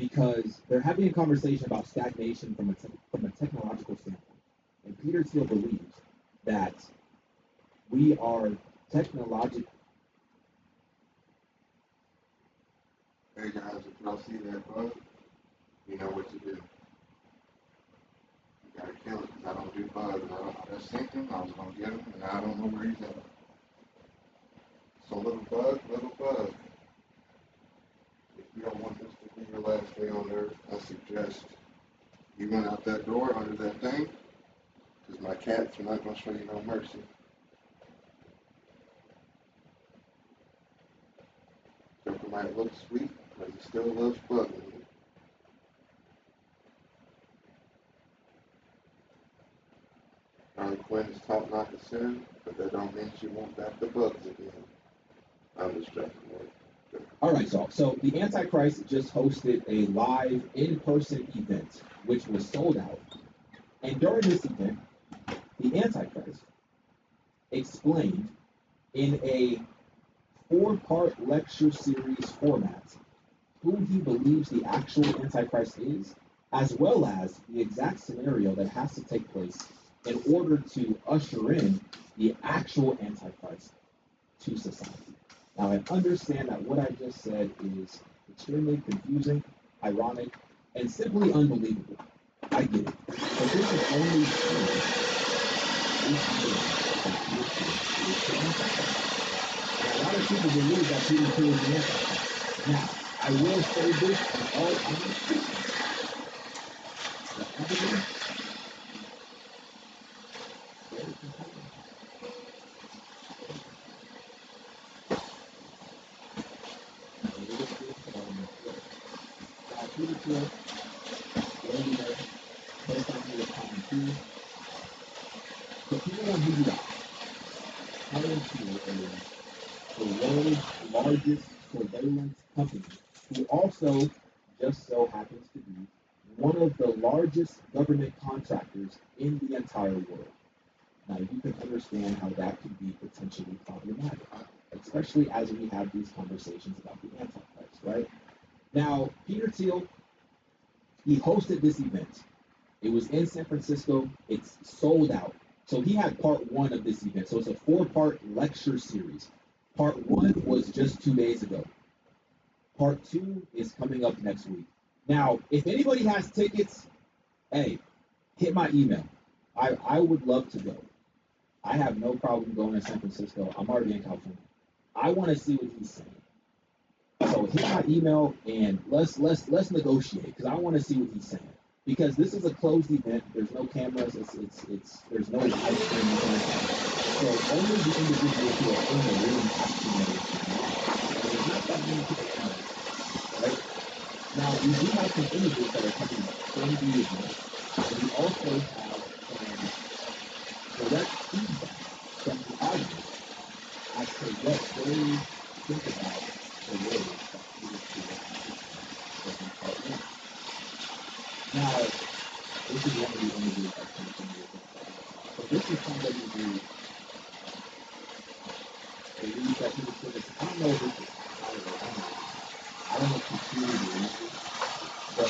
because they're having a conversation about stagnation from a technological standpoint. And Peter Thiel believes that we are technologically. Hey guys, if y'all see that bug, you know what to do. You gotta kill it, because I don't do bugs. I just sent him, I was gonna get him, and now I don't know where he's at. So little bug. If you don't want this to be your last day on earth, I suggest you run out that door under that thing, because my cats are not gonna show you no mercy. Joker might look sweet, but he still loves bugging you. Harley Quinn is taught not to sin, but that don't mean she won't back the bugs again. I'm just joking, right? All right, so the Antichrist just hosted a live in-person event, which was sold out. And during this event, the Antichrist explained in a four-part lecture series format who he believes the actual Antichrist is, as well as the exact scenario that has to take place in order to usher in the actual Antichrist to society. Now, I understand that what I just said is extremely confusing, ironic, and simply unbelievable. I get it. But this is only true if you believe that Peter Thiel is the Antichrist. And a lot of people believe that Peter Thiel is the Antichrist. Now, I will say this in all honesty. The evidence is very compelling. Peter Thiel, billionaire, co-founder of Carnagias. So people want who you are. Palantir is the world's largest surveillance company, who also just so happens to be one of the largest government contractors in the entire world. Now, you can understand how that could be potentially problematic, especially as we have these conversations about the Antichrist, right? Now, Peter Thiel, he hosted this event. It was in San Francisco. It's sold out. So he had part one of this event. So it's a four-part lecture series. Part one was just 2 days ago. Part two is coming up next week. Now, if anybody has tickets, hey, hit my email. I would love to go. I have no problem going to San Francisco. I'm already in California. I want to see what he's saying. So hit my email and let's negotiate because I want to see what he's saying. Because this is a closed event. There's no cameras. It's there's no live stream. So only the individuals who are in the room actually know what's going on. And there's not that many people in there, right? Now we do have some images that are coming from the event, and we also have some direct feedback from the audience as to what they think about the words that Peter Thiel was in part one. Now, this is one of the images that comes from the event. So this is somebody who believes that Peter Thiel is, I don't know if this is I don't know if he's truly believes this, but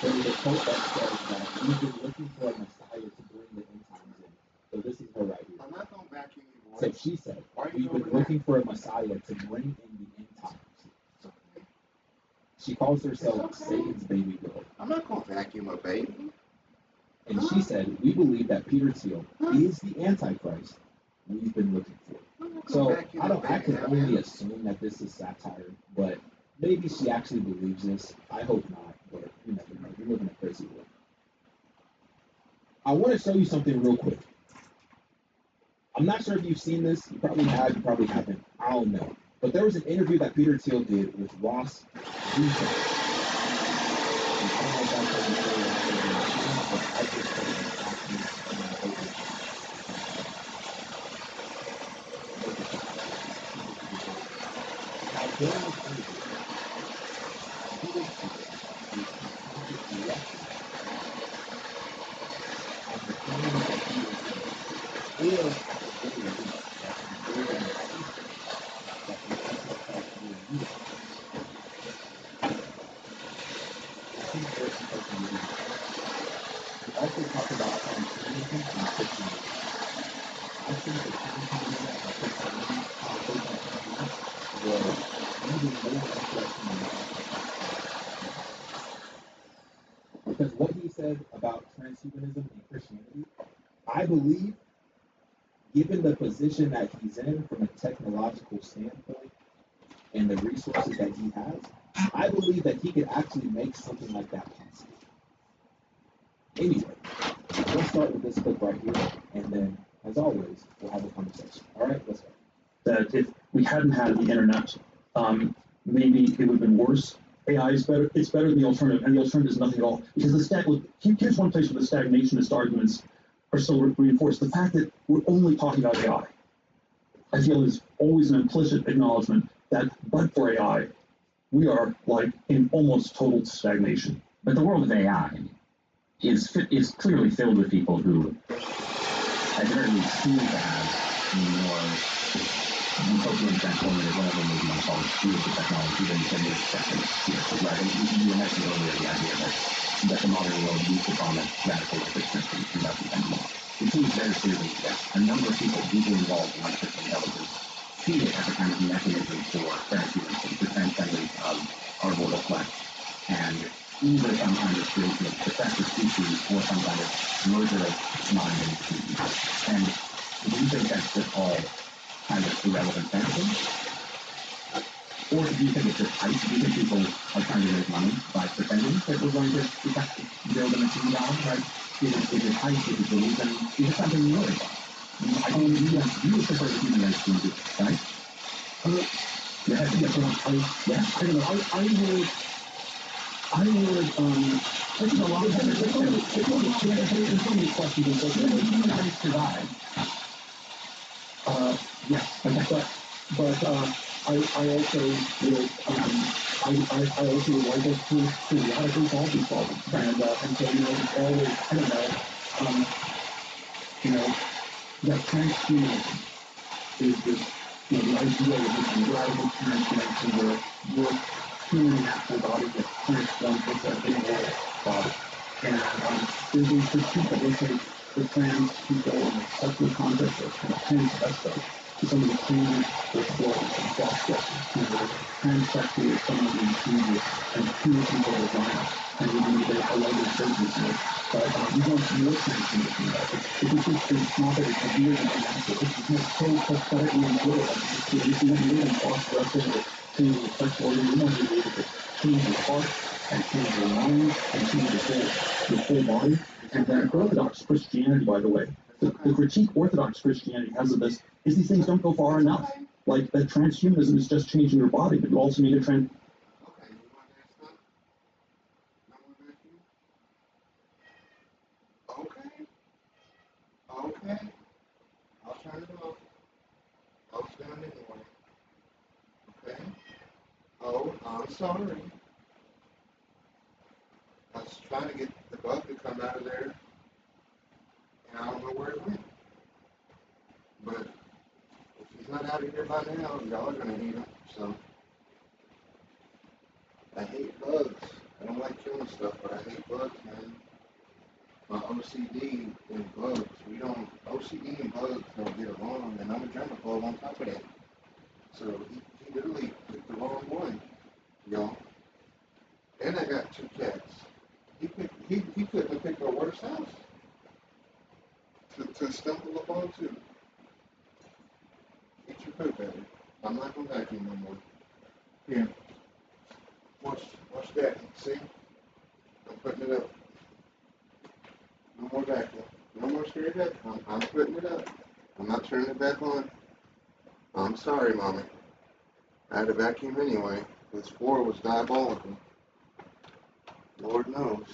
there is a quote that says that we've been looking for a Messiah to bring the end times in. So this is her right here. I'm not going back anymore. So she said, we've been looking for a Messiah to bring in the end times. She calls herself Satan's baby girl. I'm not going to vacuum a baby. And she said, we believe that Peter Thiel is the Antichrist we've been looking for. So I can only assume that this is satire, but maybe she actually believes this. I hope not, but you never know. We live in a crazy world. I want to show you something real quick. I'm not sure if you've seen this. You probably have, you probably haven't. I don't know. But there was an interview that Peter Thiel did with Ross Beacon. think they're supposed to be doing that. We also talk about transhumanism and Christianity. I think that transhumanism and Christianity, those two views, were even more interesting than what we talk about now. Because what he said about transhumanism and Christianity, I believe, given the position that he's in from a technological standpoint and the resources that he has, I believe that he could actually make something like that possible. Anyway, let's start with this clip right here, and then, as always, we'll have a conversation. All right, let's go. That if we hadn't had the internet, maybe it would have been worse. AI is better. It's better than the alternative, and the alternative is nothing at all. Because here's one place where the stagnationist arguments are so reinforced. The fact that we're only talking about AI, I feel, is always an implicit acknowledgement that, but for AI, we are like in almost total stagnation. But the world of AI is clearly filled with people who, at the very least, seem to have more utopian, transformative, whatever it may be called, view of the technology than we expected here. Right? And you mentioned earlier the idea that the modern world used to promise radical efficiency in 2010. It seems very clearly that a number of people deeply involved in artificial intelligence see it as a kind of mechanism for transhumanism, for transcendence of our mortal flesh, and either some kind of creation of successive species or some kind of merger of mind and species. And do you think that's just all kind of irrelevant fantasy? Or do you think it's just hype? Do you think people are trying to raise money by pretending that we're going to build a machine down? Right? Is it hype? Is it delusion? Is it something you worry about? I mean, you would prefer the human race to do, right? Yeah, I don't know. I think a lot of there's so many questions and so many human race survive. Yes, but I also would I also would like us to radically solve these problems, and so it's always I don't know that transhumanism is this the idea of this radical transformation where your human natural body gets transformed into an immortal body, and there's critique that they say the trans people in the sexual context are kind of transvestite to some of the changes their clothes and cross-dressing. Transsexual is someone who changes and changes people design, and they allow their surgeries more. But we want more transformation in that. It's not that it's a weird and unnatural. It's just so pathetically important. If you want to live in cross-dressing or change your sex organ, you want to be able to change your heart and change your mind and change your whole body. And then Orthodox Christianity, by the way, the critique Orthodox Christianity has of this is these things don't go far enough. Like that transhumanism is just changing your body, but you also need a trans. Okay, you want that stuff? No more vacuum? Okay. I'll turn it off. I'll stand anyway. Okay? Oh, I'm sorry. I was trying to get the bug to come out of there, and I don't know where it went. But if he's not out of here by now, y'all are gonna need him. So I hate bugs. I don't like killing stuff, but I hate bugs, man. My OCD and bugs, OCD and bugs don't get along, and I'm a germaphobe on top of that. So he literally picked the wrong one, y'all. And I got 2 cats. He couldn't have picked a worse house to stumble upon too. Eat your poop, baby. I'm not gonna vacuum no more. Here. Watch that. See? I'm putting it up. No more vacuum. No more scary vacuum. I'm putting it up. I'm not turning it back on. I'm sorry, Mommy. I had a vacuum anyway. This floor was diabolical. Lord knows.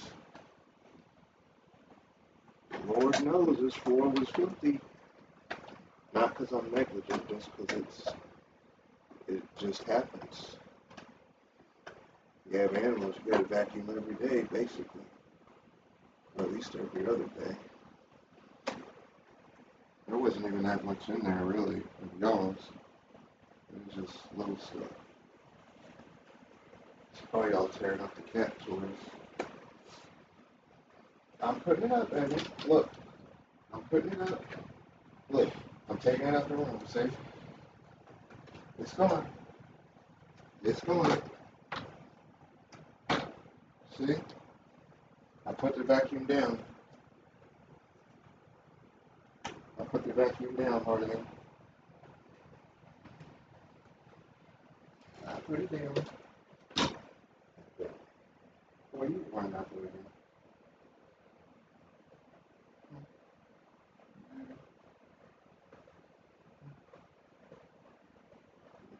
Lord knows this floor was filthy. Not because I'm negligent, just because it just happens. You have animals, you gotta vacuum every day, basically. Or at least every other day. There wasn't even that much in there, really, of y'all's. It was just little stuff. It's probably all tearing up the cat toys. I'm putting it up, baby. Look. I'm putting it up. Look. I'm taking it out the room. See? It's gone. It's gone. See? I put the vacuum down. I put the vacuum down, Harley. I put it down. Well, you why not put it down?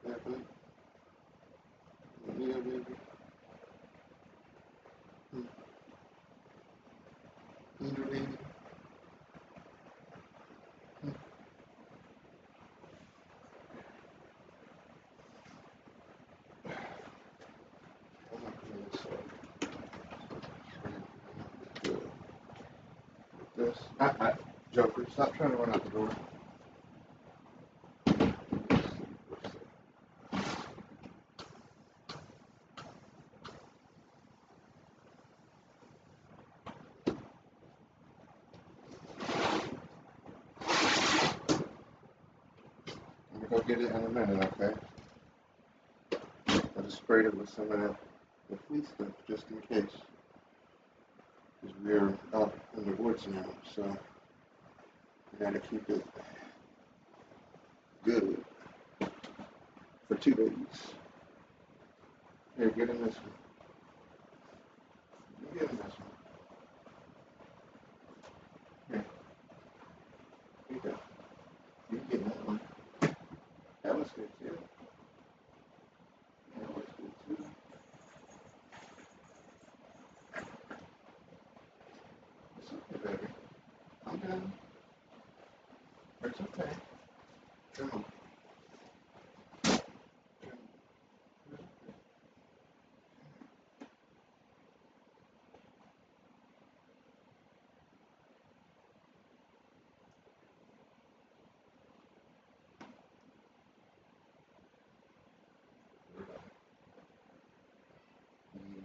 Yeah, baby. Yeah, baby. Yeah, baby. I'm not doing this. This. Joker, stop trying to run out the door. I'm gonna go get it in a minute, okay? I just sprayed it with some of the flea stuff just in case. Because we're up in the woods now, so I gotta keep it good for 2 days. Here, get in this one. You get in this one. Here, here you go. You can get in that one. That was good too. That was good too. It's okay, baby. I'm done. It's okay. Come on.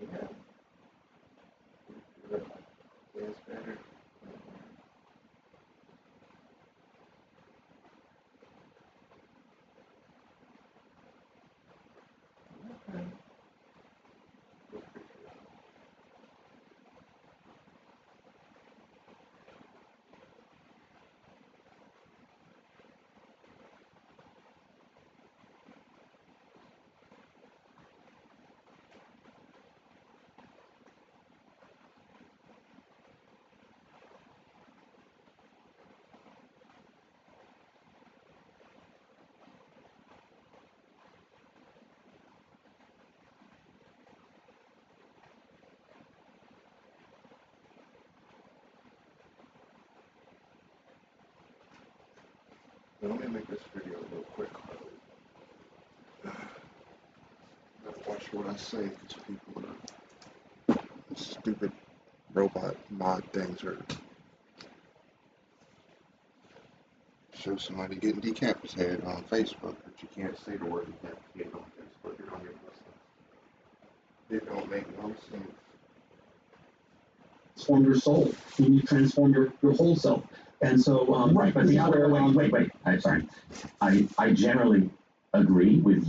Yeah. Good. Yes, better. Okay. Now, let me make this video a little quick. Gotta watch what I say because people are stupid robot mod things or show somebody getting decapitated on Facebook, but you can't say the word decapitated on Facebook. It don't make no sense. It don't make no sense. Transform your soul. You need to transform your whole self. And so, right, but the other way, wait, I'm sorry. I generally agree with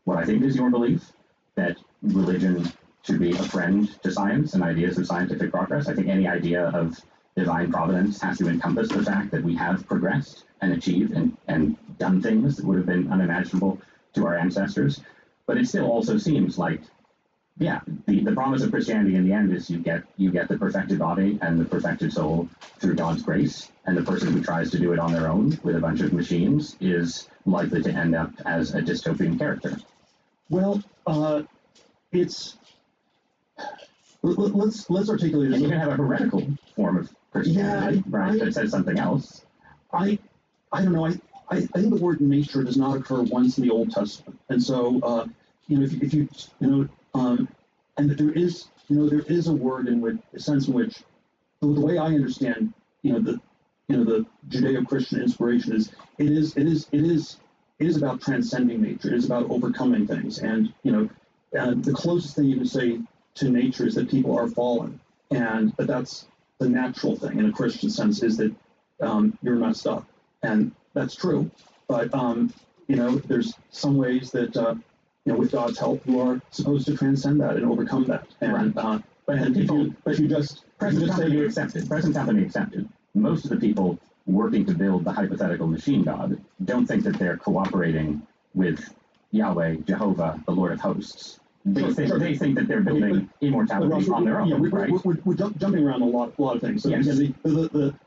what I think is your belief that religion should be a friend to science and ideas of scientific progress. I think any idea of divine providence has to encompass the fact that we have progressed and achieved and done things that would have been unimaginable to our ancestors. But it still also seems like, yeah, the promise of Christianity in the end is you get the perfected body and the perfected soul through God's grace, and the person who tries to do it on their own with a bunch of machines is likely to end up as a dystopian character. Well, it's let's articulate. And you can have a heretical form of Christianity, right? That says something else. I don't know. I think the word nature does not occur once in the Old Testament, and so if you and that there is a word in which a sense in which the way I understand the Judeo-Christian inspiration is it is about transcending nature. It is about overcoming things, and the closest thing you can say to nature is that people are fallen, but that's the natural thing in a Christian sense is that you're messed up, and that's true. But there's some ways that with God's help, you are supposed to transcend that and overcome that. And Right. if you just say you're accepted. Present company accepted. Most of the people working to build the hypothetical machine god don't think that they're cooperating with Yahweh, Jehovah, the Lord of hosts. They think that they're building immortality on their own. Yeah, right? we're jumping around a lot of things. So yes. Again,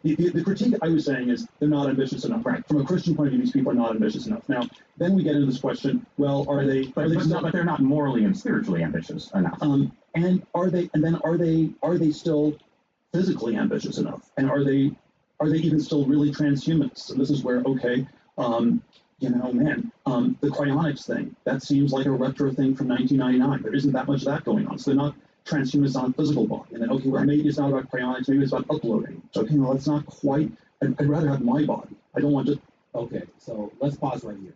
the critique I was saying is they're not ambitious enough. Right. From a Christian point of view, these people are not ambitious enough. Now, then we get into this question: well, are they? But they're not morally and spiritually ambitious enough. And are they still physically ambitious enough? And are they even still really transhumanists? And this is where the cryonics thing, that seems like a retro thing from 1999. There isn't that much of that going on. So they're not transhumanists on a physical body. And then, okay, well, maybe it's not about cryonics, maybe it's about uploading. So, that's not quite, I'd rather have my body. I don't want to. Okay, so let's pause right here.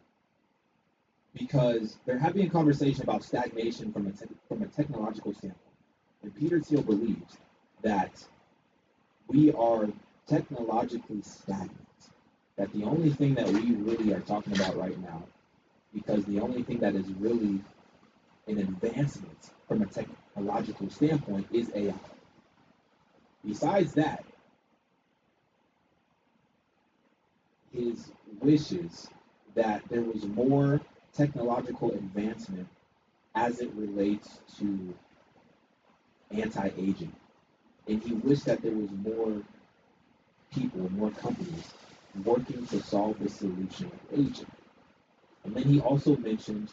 Because they're having a conversation about stagnation from a technological standpoint. And Peter Thiel believes that we are technologically stagnant. That the only thing that we really are talking about right now, because the only thing that is really an advancement from a technological standpoint is AI. Besides that, his wishes that there was more technological advancement as it relates to anti-aging. And he wished that there was more people, more companies working to solve the solution of aging. And then he also mentioned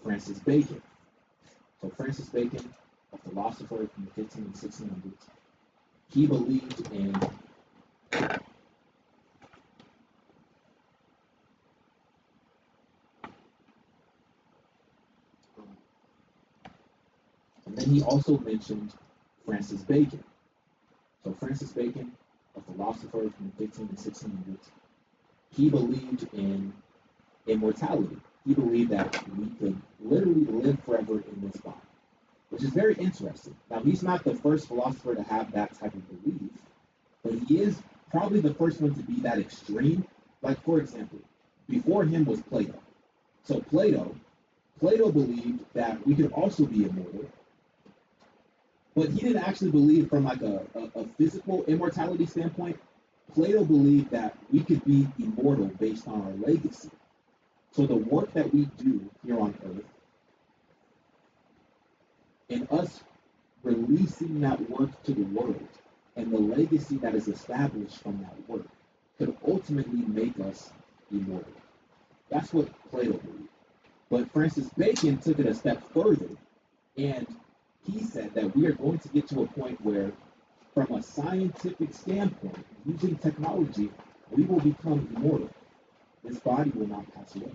Francis Bacon. So Francis Bacon, a philosopher from the 15 and 1600s, he believed in and then he also mentioned Francis Bacon. So Francis Bacon, a philosopher from the 15 and 1600s, he believed in immortality. He believed that we could literally live forever in this body, which is very interesting. Now, he's not the first philosopher to have that type of belief, but he is probably the first one to be that extreme. Like, for example, before him was Plato. So Plato believed that we could also be immortal, but he didn't actually believe from like a physical immortality standpoint. Plato believed that we could be immortal based on our legacy. So the work that we do here on earth, and us releasing that work to the world, and the legacy that is established from that work, could ultimately make us immortal. That's what Plato believed. But Francis Bacon took it a step further, and he said that we are going to get to a point where, from a scientific standpoint, using technology, we will become immortal. This body will not pass away.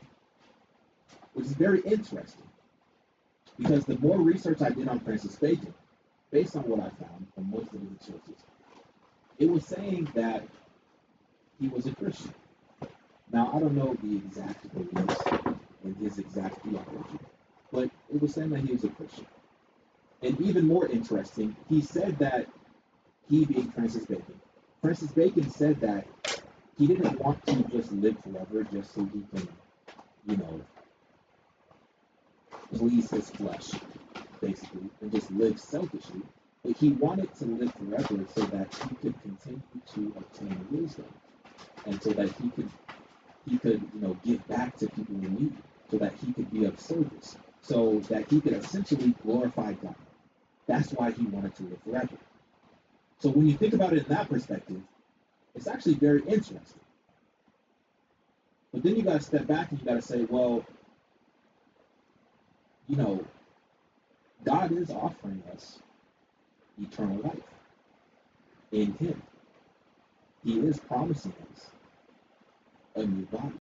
Which is very interesting. Because the more research I did on Francis Bacon, based on what I found from most of the sources, it was saying that he was a Christian. Now, I don't know the exact beliefs and his exact theology, but it was saying that he was a Christian. And even more interesting, he said that he being Francis Bacon said that he didn't want to just live forever just so he can, please his flesh, basically, and just live selfishly. But he wanted to live forever so that he could continue to obtain wisdom, and so that he could give back to people in need, so that he could be of service, so that he could essentially glorify God. That's why he wanted to live forever. So when you think about it in that perspective, it's actually very interesting. But then you got to step back and you got to say, well, God is offering us eternal life in Him. He is promising us a new body.